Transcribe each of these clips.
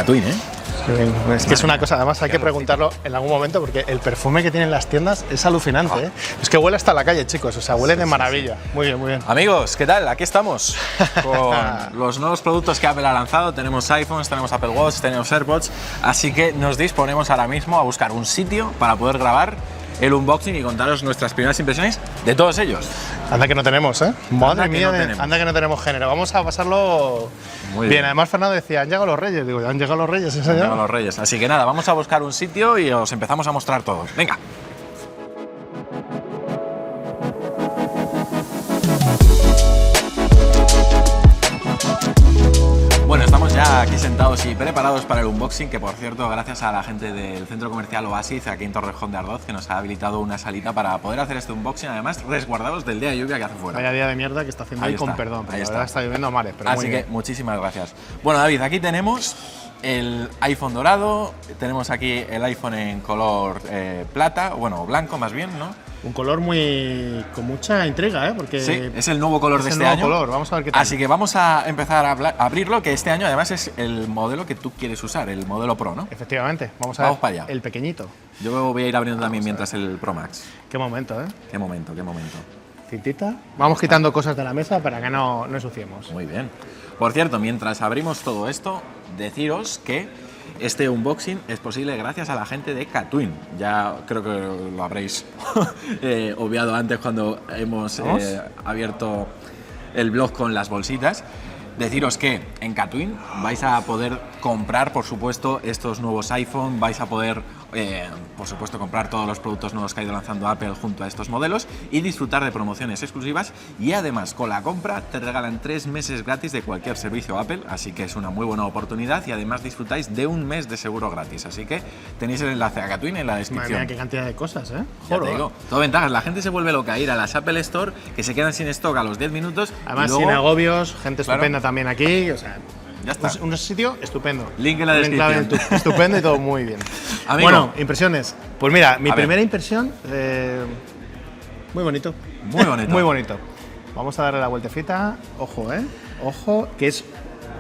Katwin, ¿eh? Es que es una cosa, además hay que preguntarlo en algún momento porque el perfume que tienen las tiendas es alucinante, ¿eh? Es que huele hasta la calle, chicos, o sea, huele de maravilla. Muy bien, muy bien. Amigos, ¿qué tal? Aquí estamos con los nuevos productos que Apple ha lanzado. Tenemos iPhones, tenemos Apple Watch, tenemos AirPods, así que nos disponemos ahora mismo a buscar un sitio para poder grabar el unboxing y contaros nuestras primeras impresiones de todos ellos. Anda que no tenemos, ¿eh? Madre mía, anda que no tenemos género. Vamos a pasarlo muy bien. Además, Fernando decía, han llegado los Reyes. Digo, han llegado los Reyes, ¿es Han llegado los Reyes. Así que nada, vamos a buscar un sitio y os empezamos a mostrar todo. Venga. Bueno, estamos ya aquí sentados y preparados para el unboxing, que por cierto, gracias a la gente del centro comercial Oasis, aquí en Torrejón de Ardoz, que nos ha habilitado una salita para poder hacer este unboxing, además resguardados del día de lluvia que hace fuera. Vaya día de mierda que está haciendo ahí con perdón, pero ahí la verdad está lloviendo a mares, pero así que muchísimas gracias. Bueno, David, aquí tenemos el iPhone dorado, tenemos aquí el iPhone en color plata, bueno, blanco más bien, ¿no? Un color con mucha intriga, ¿eh? Porque sí, es el nuevo color de este año. Vamos a ver qué tal. Así que vamos a empezar a abrirlo, que este año además es el modelo que tú quieres usar, el modelo Pro, ¿no? Efectivamente, vamos a ver para allá. El pequeñito. Yo voy a ir abriendo también mientras el Pro Max. Qué momento, ¿eh? Qué momento, qué momento. Cintita. Vamos quitando cosas de la mesa para que no ensuciemos. Muy bien. Por cierto, mientras abrimos todo esto, deciros que este unboxing es posible gracias a la gente de Katwin. Ya creo que lo habréis obviado antes cuando hemos abierto el blog con las bolsitas. Deciros que en Katwin vais a poder comprar, por supuesto, estos nuevos iPhone, vais a poder, por supuesto, comprar todos los productos nuevos que ha ido lanzando Apple junto a estos modelos y disfrutar de promociones exclusivas, y además con la compra te regalan 3 meses gratis de cualquier servicio Apple, así que es una muy buena oportunidad, y además disfrutáis de un mes de seguro gratis, así que tenéis el enlace a Katwin en la descripción. Madre mía, qué cantidad de cosas, ¿eh? Ya te digo, todo ventajas, la gente se vuelve loca a ir a las Apple Store, que se quedan sin stock a los 10 minutos. Además, y luego, sin agobios, gente estupenda también aquí, o sea, ya está. Un sitio estupendo. Link en la descripción. Estupendo y todo muy bien. Amigo. Bueno, impresiones. Pues mira, mi primera impresión, muy bonito. Muy bonito. Muy bonito. Vamos a darle la vueltecita. Ojo, ¿eh? Ojo, que es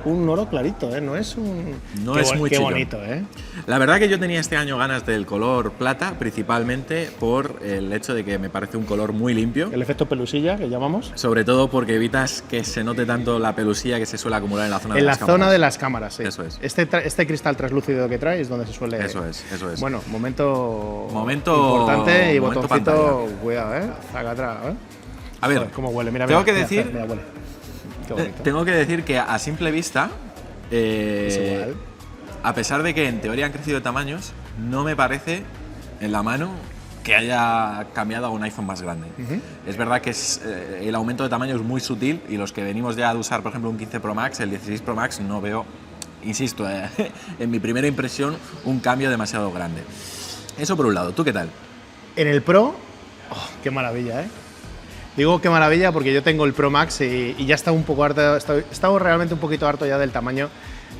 un oro clarito, ¿eh? No es un... No es muy chillón. Qué bonito, ¿eh? La verdad que yo tenía este año ganas del color plata, principalmente por el hecho de que me parece un color muy limpio. El efecto pelusilla, que llamamos. Sobre todo porque evitas que se note tanto la pelusilla que se suele acumular en la zona de las cámaras. En la zona de las cámaras, sí. Eso es. Este cristal translúcido que trae es donde se suele... Eso es. Bueno, momento momento importante y botoncito, pantalla. Cuidado, ¿eh? Saca atrás, ¿eh? A ver, joder, cómo huele. Mira, tengo mira, que mira, decir... Mira, huele. Tengo que decir que a simple vista, a pesar de que en teoría han crecido de tamaños, no me parece en la mano que haya cambiado a un iPhone más grande. Es verdad que el aumento de tamaño es muy sutil, y los que venimos ya de usar, por ejemplo, un 15 Pro Max, el 16 Pro Max, no veo, insisto, en mi primera impresión, un cambio demasiado grande. Eso por un lado. ¿Tú qué tal? En el Pro, qué maravilla, ¿eh? Digo qué maravilla porque yo tengo el Pro Max y ya estaba un poco harto, estaba realmente un poquito harto ya del tamaño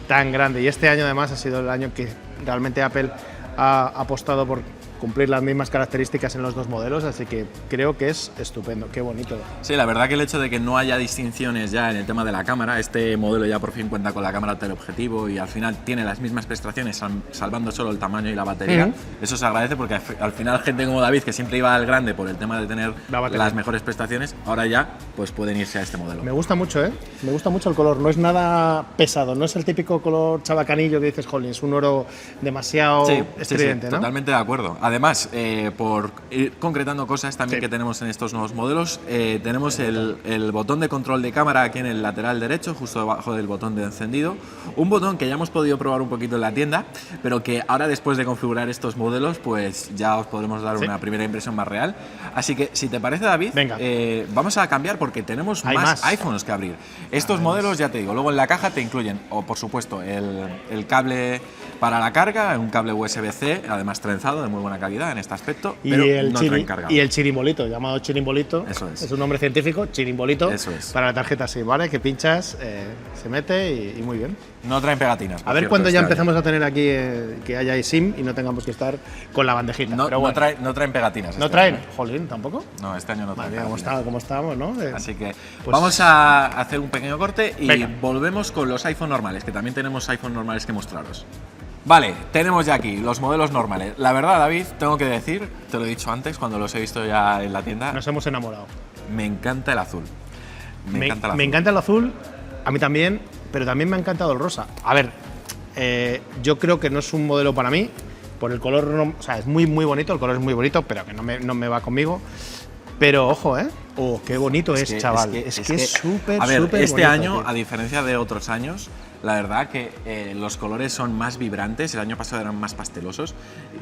tan grande, y este año además ha sido el año que realmente Apple ha apostado por cumplir las mismas características en los dos modelos, así que creo que es estupendo, qué bonito. Sí, la verdad que el hecho de que no haya distinciones ya en el tema de la cámara, este modelo ya por fin cuenta con la cámara teleobjetivo y al final tiene las mismas prestaciones, salvando solo el tamaño y la batería. Eso se agradece porque al final gente como David, que siempre iba al grande por el tema de tener las mejores prestaciones, ahora ya pues pueden irse a este modelo. Me gusta mucho, ¿eh? Me gusta mucho el color, no es nada pesado, no es el típico color chabacanillo que dices, jolín, es un oro demasiado estridente, ¿no? Totalmente de acuerdo. Además, por ir concretando cosas también que tenemos en estos nuevos modelos, tenemos el botón de control de cámara aquí en el lateral derecho, justo debajo del botón de encendido. Un botón que ya hemos podido probar un poquito en la tienda, pero que ahora, después de configurar estos modelos, pues ya os podremos dar una primera impresión más real. Así que, si te parece, David, vamos a cambiar porque tenemos más iPhones que abrir. Estos modelos, ya te digo, luego en la caja te incluyen, por supuesto, el cable para la carga, un cable USB-C, además trenzado, de muy buena calidad en este aspecto, Y pero el, no traen cargador. y el chirimbolito, llamado chirimbolito. Eso es. Es un nombre científico, chirimbolito. Eso es. Para la tarjeta SIM, ¿vale? Que pinchas, se mete y muy bien. No traen pegatinas. A ver cuándo ya empezamos a tener aquí que haya SIM y no tengamos que estar con la bandejita. No, Pero bueno, no traen pegatinas. ¿no este traen? año. Jolín, ¿tampoco? No, este año no traen Madre mía, pegatinas. cómo estábamos, ¿no? Así que Pues- vamos a hacer un pequeño corte y Venga. volvemos con los iPhone normales, que también tenemos iPhone normales que mostraros. Vale, tenemos ya aquí los modelos normales. La verdad, David, tengo que decir, te lo he dicho antes cuando los he visto ya en la tienda, Nos hemos enamorado. me encanta el azul. Me encanta el azul. Me encanta el azul, a mí también, pero también me ha encantado el rosa. A ver, yo creo que no es un modelo para mí, por el color, o sea, es muy bonito, el color es muy bonito, pero que no me va conmigo. Pero ojo, ¿eh? Oh, qué bonito es, chaval. Es que es súper, A ver, súper este bonito, año, tío. a diferencia de otros años, la verdad que los colores son más vibrantes. El año pasado eran más pastelosos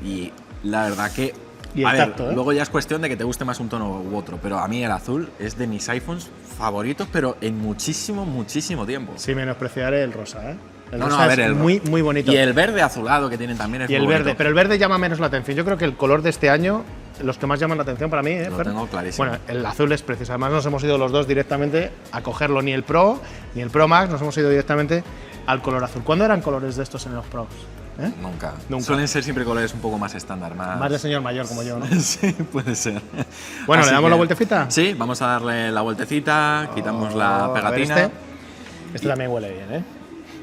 y la verdad que Y el a ver, tacto, ¿eh? luego ya es cuestión de que te guste más un tono u otro, pero a mí el azul es de mis iPhones favoritos, pero en muchísimo tiempo. Sin menospreciar el rosa, ¿eh? El No, no, rosa a ver, es el muy bonito. Y el verde azulado que tienen también es Y el muy verde, bonito. pero el verde llama menos la atención. Yo creo que el color de este año, los que más llaman la atención para mí, Lo Fer? tengo clarísimo. Bueno, el azul es precioso. Además, nos hemos ido los dos directamente a cogerlo, ni el Pro ni el Pro Max, nos hemos ido directamente al color azul. ¿Cuándo eran colores de estos en los Pros? ¿Eh? Nunca. Nunca. Suelen ser siempre colores un poco más estándar, Más de señor mayor como yo, ¿no? Sí, puede ser. Bueno, Así ¿le damos que- la vueltecita? Sí, vamos a darle la vueltecita, quitamos la A ver, pegatina. este también huele bien, ¿eh?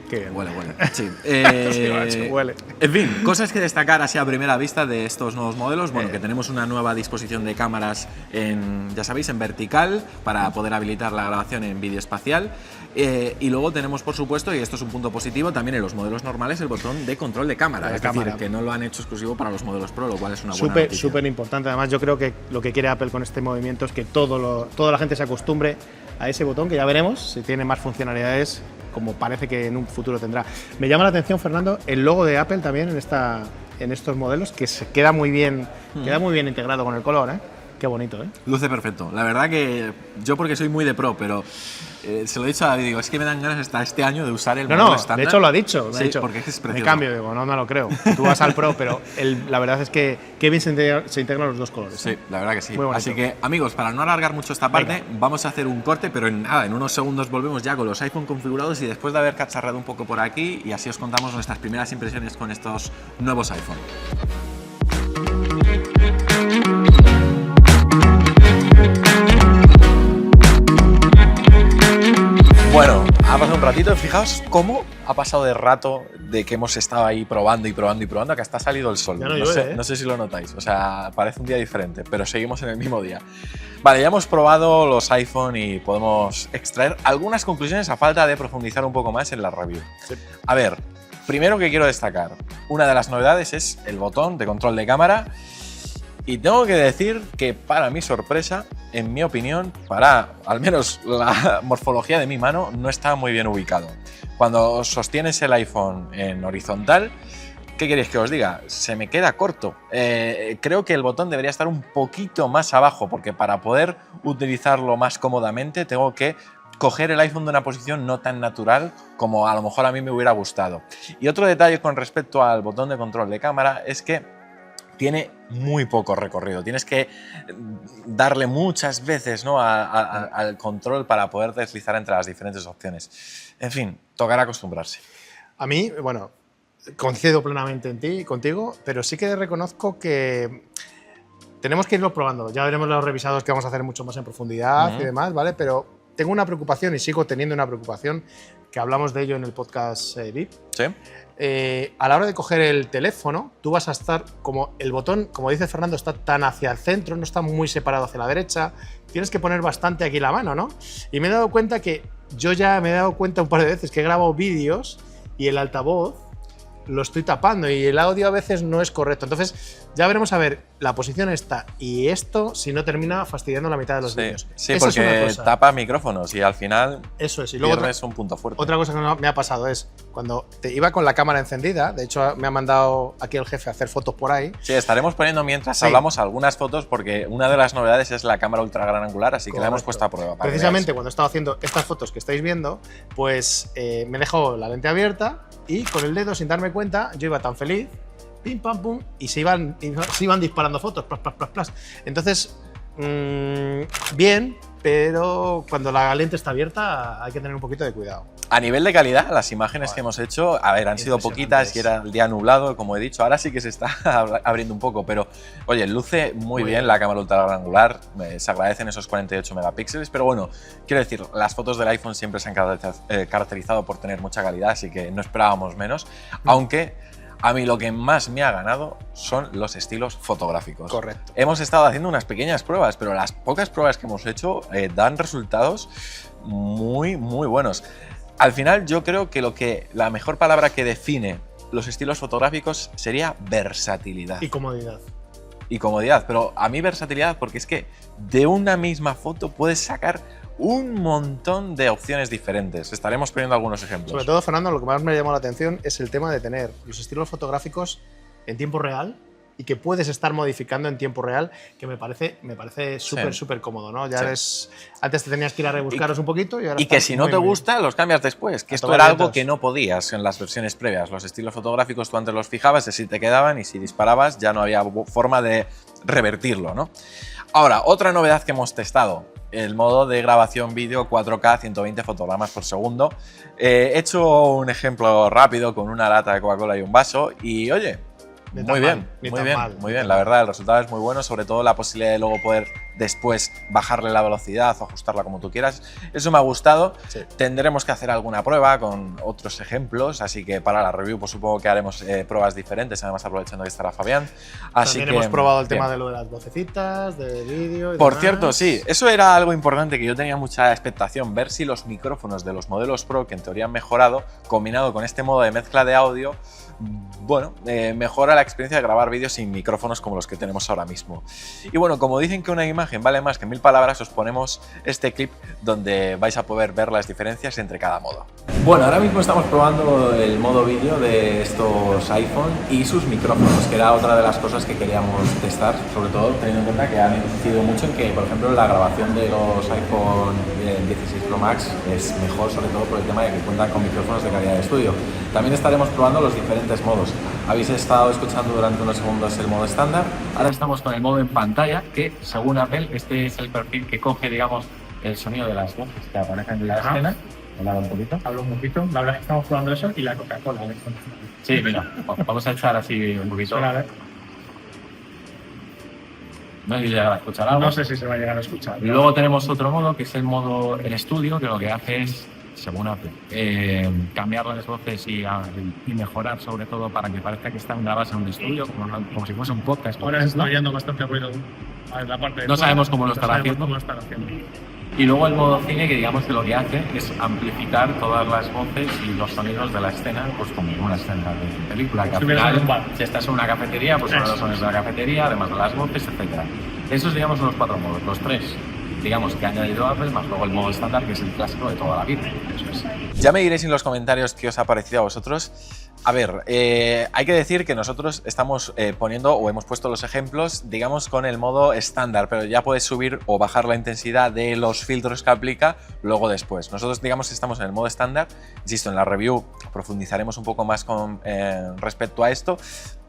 Qué bien. Huele. Sí. Sí, macho, huele. En fin, cosas que destacar así a primera vista de estos nuevos modelos. Bueno, que tenemos una nueva disposición de cámaras en, ya sabéis, en vertical para poder habilitar la grabación en vídeo espacial. Y luego tenemos, por supuesto, y esto es un punto positivo, también en los modelos normales el botón de control de cámara. De Es cámara. decir, que no lo han hecho exclusivo para los modelos Pro, lo cual es una buena Súper, noticia. súper importante. Además, yo creo que lo que quiere Apple con este movimiento es que toda la gente se acostumbre a ese botón, que ya veremos si tiene más funcionalidades, como parece que en un futuro tendrá. Me llama la atención, Fernando, el logo de Apple también en estos modelos, que se queda muy bien integrado con el color, ¿eh? Qué bonito, ¿eh? Luce perfecto. La verdad que yo, porque soy muy de Pro, pero se lo he dicho a David, digo, es que me dan ganas hasta este año de usar el modelo No, estándar. de hecho lo ha dicho. Sí, ha dicho, porque es me precioso. cambio, digo, no me lo creo. Tú vas al Pro, pero la verdad es que qué bien se integran los dos colores. Sí, la verdad que sí. Muy bonito. Así que, amigos, para no alargar mucho esta parte, vamos a hacer un corte, pero en unos segundos volvemos ya con los iPhone configurados y después de haber cacharrado un poco por aquí, y así os contamos nuestras primeras impresiones con estos nuevos iPhone. Bueno, ha pasado un ratito, fijaos cómo ha pasado de rato de que hemos estado ahí probando a que hasta ha salido el sol. Ya no llueve, sé, ¿eh? no sé si lo notáis, o sea, parece un día diferente, pero seguimos en el mismo día. Vale, ya hemos probado los iPhone y podemos extraer algunas conclusiones a falta de profundizar un poco más en la review. Sí. A ver, primero que quiero destacar, una de las novedades es el botón de control de cámara. Y tengo que decir que, para mi sorpresa, en mi opinión, para al menos la morfología de mi mano, no está muy bien ubicado. Cuando sostienes el iPhone en horizontal, ¿qué queréis que os diga? Se me queda corto. Creo que el botón debería estar un poquito más abajo, porque para poder utilizarlo más cómodamente tengo que coger el iPhone de una posición no tan natural como a lo mejor a mí me hubiera gustado. Y otro detalle con respecto al botón de control de cámara es que tiene muy poco recorrido. Tienes que darle muchas veces, ¿no?, al control para poder deslizar entre las diferentes opciones. En fin, tocará acostumbrarse. A mí, bueno, coincido plenamente en ti, contigo, pero sí que reconozco que tenemos que irlo probando. Ya veremos los revisados que vamos a hacer mucho más en profundidad y demás, ¿vale? Pero tengo una preocupación y sigo teniendo una preocupación, que hablamos de ello en el podcast VIP. ¿Sí? A la hora de coger el teléfono, tú vas a estar, como el botón, como dice Fernando, está tan hacia el centro, no está muy separado hacia la derecha, tienes que poner bastante aquí la mano, ¿no? Y me he dado cuenta que yo ya me he dado cuenta un par de veces que he grabado vídeos y el altavoz lo estoy tapando y el audio a veces no es correcto. Entonces, ya veremos a ver la posición esta y esto, si no termina fastidiando la mitad de los vídeos. Sí, Esa es una porque cosa. tapa micrófonos y al final Eso es. Y luego pierdes un punto fuerte. otra cosa que me ha pasado es cuando te iba con la cámara encendida, de hecho me ha mandado aquí el jefe a hacer fotos por ahí. Sí, estaremos poniendo mientras Sí. hablamos algunas fotos, porque una de las novedades es la cámara ultra gran angular, así que la hemos Correcto. puesto a prueba. para que Precisamente veáis. cuando estaba haciendo estas fotos que estáis viendo, pues me dejó la lente abierta y con el dedo, sin darme cuenta, yo iba tan feliz pim, pam, pum, y se iban disparando fotos, plas, plas, plas, plas. Entonces, bien, pero cuando la lente está abierta hay que tener un poquito de cuidado. A nivel de calidad, las imágenes que hemos hecho, a ver, han sido poquitas y era el día nublado, como he dicho. Ahora sí que se está abriendo un poco, pero oye, luce muy bien la cámara ultra gran angular. Se agradecen esos 48 megapíxeles, pero bueno, quiero decir, las fotos del iPhone siempre se han caracterizado por tener mucha calidad, así que no esperábamos menos. Aunque a mí lo que más me ha ganado son los estilos fotográficos. Correcto. Hemos estado haciendo unas pequeñas pruebas, pero las pocas pruebas que hemos hecho dan resultados muy, muy buenos. Al final yo creo que la mejor palabra que define los estilos fotográficos sería versatilidad. Y comodidad. Y comodidad, pero a mí versatilidad porque es que de una misma foto puedes sacar un montón de opciones diferentes. Estaremos poniendo algunos ejemplos. Sobre todo, Fernando, lo que más me llamó la atención es el tema de tener los estilos fotográficos en tiempo real y que puedes estar modificando en tiempo real, que me parece súper, súper cómodo, ¿no? Ya antes te tenías que ir a rebuscaros un poquito y ahora que si no te gusta, los cambias después, que esto era algo que no podías en las versiones previas. Los estilos fotográficos tú antes los fijabas, así te quedaban y si disparabas ya no había forma de revertirlo, ¿no? Ahora, otra novedad que hemos testado, el modo de grabación vídeo 4K 120 fotogramas por segundo. He hecho un ejemplo rápido con una lata de Coca-Cola y un vaso y oye, muy bien, la verdad, el resultado es muy bueno, sobre todo la posibilidad de luego poder después bajarle la velocidad o ajustarla como tú quieras. Eso me ha gustado. Sí. Tendremos que hacer alguna prueba con otros ejemplos, así que para la review pues supongo que haremos pruebas diferentes, además aprovechando que estará Fabián. Así También hemos probado el tema de lo de las vocecitas, de vídeo y Por demás. cierto, sí, eso era algo importante que yo tenía mucha expectación, ver si los micrófonos de los modelos Pro, que en teoría han mejorado, combinado con este modo de mezcla de audio, bueno, mejora la experiencia de grabar vídeos sin micrófonos como los que tenemos ahora mismo. Y bueno, como dicen que una imagen vale más que 1000 palabras, os ponemos este clip donde vais a poder ver las diferencias entre cada modo. Bueno, ahora mismo estamos probando el modo vídeo de estos iPhone y sus micrófonos, que era otra de las cosas que queríamos testar, sobre todo teniendo en cuenta que han incidido mucho en que, por ejemplo, la grabación de los iPhone 16 Pro Max es mejor, sobre todo por el tema de que cuentan con micrófonos de calidad de estudio. También estaremos probando los diferentes modos. Habéis estado escuchando durante unos segundos el modo estándar. Ahora estamos con el modo en pantalla, que según Apple, este es el perfil que coge, digamos, el sonido de las voces que aparecen en la escena. Habla un poquito. Hablo un poquito. La verdad es que estamos probando eso y la Coca-Cola. Sí, mira, vamos a echar así un poquito. A ver. No sé si llegará a escuchar algo. No sé si se va a llegar a escuchar. Y luego tenemos otro modo, que es el modo en estudio, que lo que hace es, según Apple, cambiar las voces y mejorar, sobre todo, para que parezca que están grabadas en un estudio, como si fuese un podcast. Ahora se está oyendo bastante ruido en la parte de no sabemos cómo lo estará haciendo. Y luego el modo cine, que digamos que lo que hace es amplificar todas las voces y los sonidos de la escena, pues como una escena de película. Que al final, si estás en una cafetería, pues son los sonidos de la cafetería, además de las voces, etc. Esos, digamos, son los 4 modos. Los 3, digamos, que ha añadido Apple, más luego el modo estándar, que es el clásico de toda la vida. Eso es. Ya me diréis en los comentarios qué os ha parecido a vosotros. A ver, hay que decir que nosotros estamos poniendo o hemos puesto los ejemplos, digamos, con el modo estándar, pero ya puedes subir o bajar la intensidad de los filtros que aplica luego después. Nosotros, digamos, estamos en el modo estándar. Insisto, en la review profundizaremos un poco más con respecto a esto,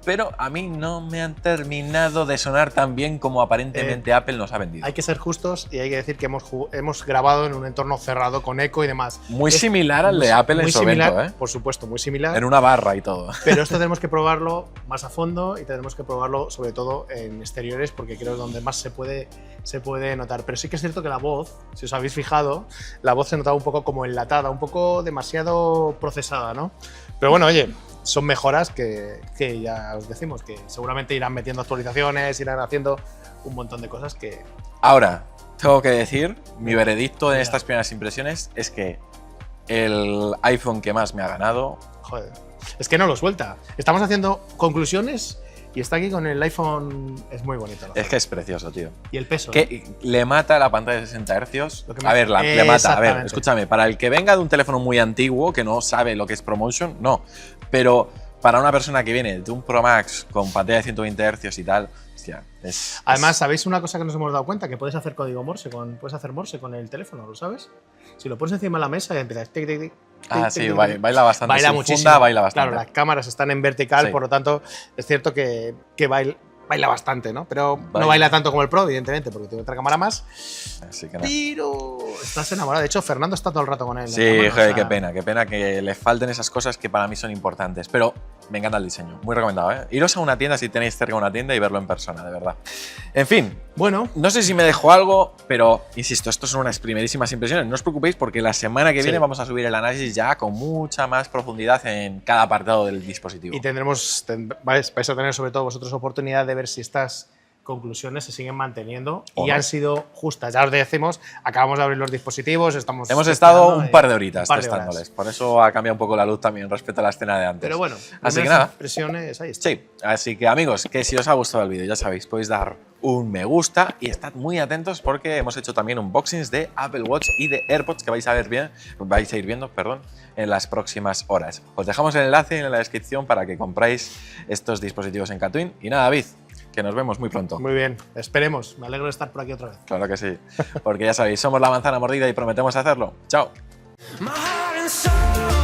pero a mí no me han terminado de sonar tan bien como aparentemente Apple nos ha vendido. Hay que ser justos y hay que decir que hemos grabado en un entorno cerrado con eco y demás. Muy similar al de Apple en su evento, ¿eh? Por supuesto, muy similar. En una barra y todo. Pero esto tenemos que probarlo más a fondo y tenemos que probarlo sobre todo en exteriores, porque creo que es donde más se puede notar. Pero sí que es cierto que la voz, si os habéis fijado, la voz se notaba un poco como enlatada, un poco demasiado procesada, ¿no? Pero bueno, oye, son mejoras que ya os decimos, que seguramente irán metiendo actualizaciones, irán haciendo un montón de cosas que... Ahora, tengo que decir, mi veredicto en estas primeras impresiones es que el iPhone que más me ha ganado... Joder, es que no lo suelta. Estamos haciendo conclusiones y está aquí con el iPhone, es muy bonito. Es que es precioso, tío. Y el peso. Que le mata la pantalla de 60 Hz. A ver, le mata. A ver, escúchame, para el que venga de un teléfono muy antiguo, que no sabe lo que es ProMotion, no. Pero para una persona que viene de un Pro Max con pantalla de 120 Hz y tal, hostia, Además, ¿sabéis una cosa que nos hemos dado cuenta? Que puedes hacer código Morse puedes hacer Morse con el teléfono, ¿lo sabes? Si lo pones encima de la mesa y empiezas tic, tic, tic, Sí, baila bastante. Baila Sin muchísimo. funda, baila bastante. Claro, las cámaras están en vertical, Sí. por lo tanto, es cierto que baila bastante, ¿no? Pero Baila. no baila tanto como el Pro, evidentemente, porque tiene otra cámara más. Así que nada. Pero estás enamorado. De hecho, Fernando está todo el rato con él. Sí, en la cámara, joder, o sea, qué pena que le falten esas cosas que para mí son importantes. Pero me encanta el diseño, muy recomendado, ¿eh? Iros a una tienda si tenéis cerca una tienda y verlo en persona, de verdad. En fin, Bueno, no sé si me dejo algo, pero insisto, estos son unas primerísimas impresiones. No os preocupéis porque la semana que Sí. viene vamos a subir el análisis ya con mucha más profundidad en cada apartado del dispositivo. y vais a tener sobre todo vosotros oportunidad de ver si estas conclusiones se siguen manteniendo O y no. han sido justas. Ya os decimos, acabamos de abrir los dispositivos, estamos Hemos estado testeando un y- par de horitas un par de horas. testándoles, por eso ha cambiado un poco la luz también respecto a la escena de antes. Pero bueno, así que primeras nada. impresiones, ahí está. Sí, así que amigos, que si os ha gustado el vídeo, ya sabéis, podéis dar un me gusta y estad muy atentos porque hemos hecho también unboxings de Apple Watch y de AirPods que vais a ir viendo, en las próximas horas. Os dejamos el enlace en la descripción para que compráis estos dispositivos en Catwin. Y nada, David, que nos vemos muy pronto. Muy bien, esperemos. Me alegro de estar por aquí otra vez. Claro que sí, porque ya sabéis, somos la manzana mordida y prometemos hacerlo. Chao. My heart and soul.